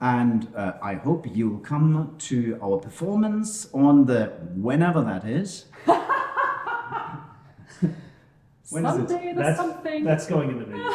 And I hope you'll come to our performance on the, whenever that is. When Sunday is it? the something. That's going in the video.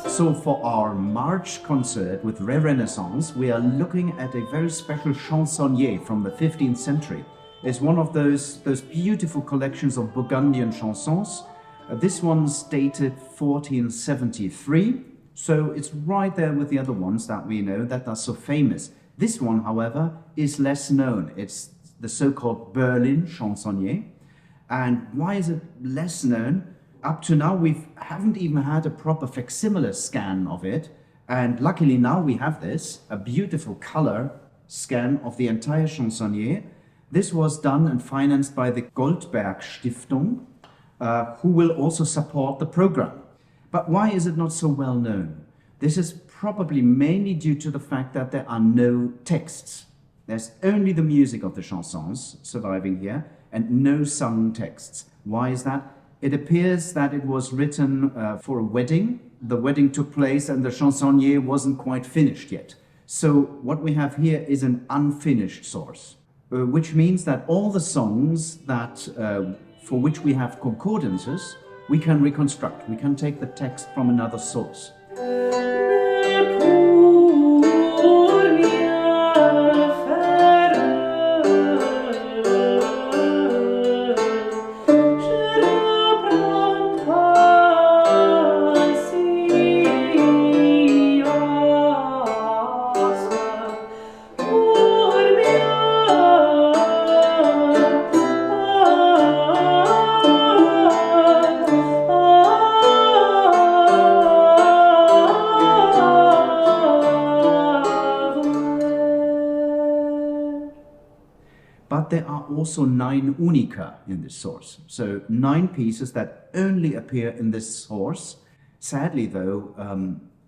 So for our March concert with Renaissance, we are looking at a very special chansonnier from the 15th century. It's one of those beautiful collections of Burgundian chansons. This one's dated 1473, so it's right there with the other ones that we know that are so famous. This one, however, is less known. It's the so-called Berlin Chansonnier. And why is it less known? Up to now, we haven't even had a proper facsimile scan of it. And luckily now we have this, a beautiful color scan of the entire chansonnier. This was done and financed by the Goldberg Stiftung, who will also support the program. But why is it not so well known? This is probably mainly due to the fact that there are no texts. There's only the music of the chansons surviving here and no sung texts. Why is that? It appears that it was written for a wedding. The wedding took place and the chansonnier wasn't quite finished yet. So what we have here is an unfinished source, which means that all the songs that for which we have concordances, we can reconstruct. We can take the text from another source. But there are also 9 unica in this source. So 9 pieces that only appear in this source. Sadly though,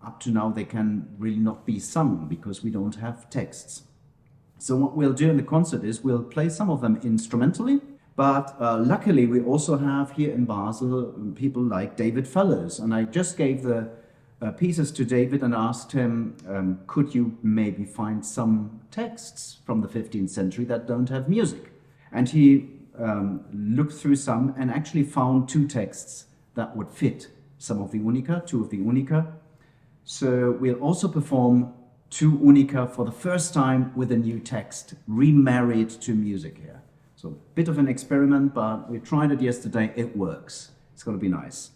up to now they can really not be sung because we don't have texts. So what we'll do in the concert is we'll play some of them instrumentally, but luckily we also have here in Basel people like David Fellows, and I just gave the pieces to David and asked him, could you maybe find some texts from the 15th century that don't have music? And he looked through some and actually found 2 texts that would fit some of the unica, 2 of the unica. So we'll also perform 2 unica for the first time with a new text, remarried to music here. So a bit of an experiment, but we tried it yesterday, it works. It's going to be nice.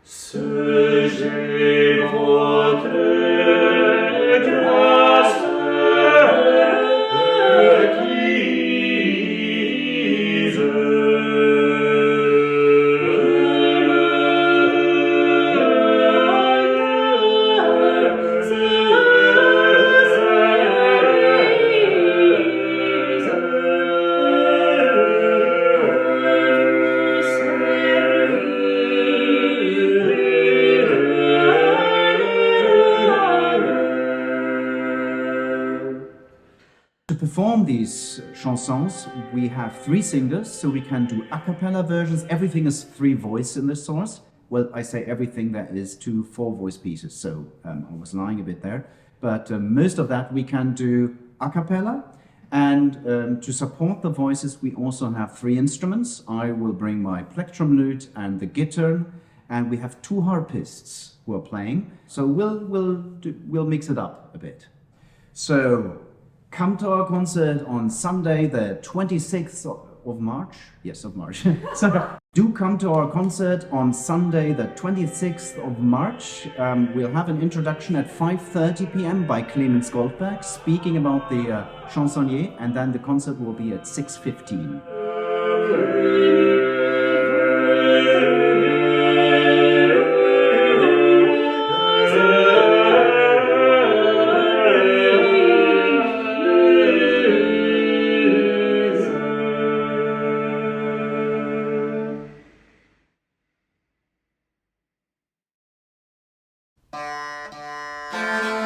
Ce j'ai votre grâce requise. Perform these chansons, we have 3 singers, so we can do a cappella versions. Everything is 3 voice in this source. Well, I say everything, that is 2 4-voice pieces, so I was lying a bit there. But most of that we can do a cappella. And to support the voices, we also have 3 instruments. I will bring my plectrum lute and the gittern, and we have 2 harpists who are playing. So we'll mix it up a bit. So come to our concert on Sunday, the 26th of March. Yes, of March. So do come to our concert on Sunday, the 26th of March. We'll have an introduction at 5:30 p.m. by Clemens Goldberg, speaking about the chansonnier, and then the concert will be at 6:15. Thank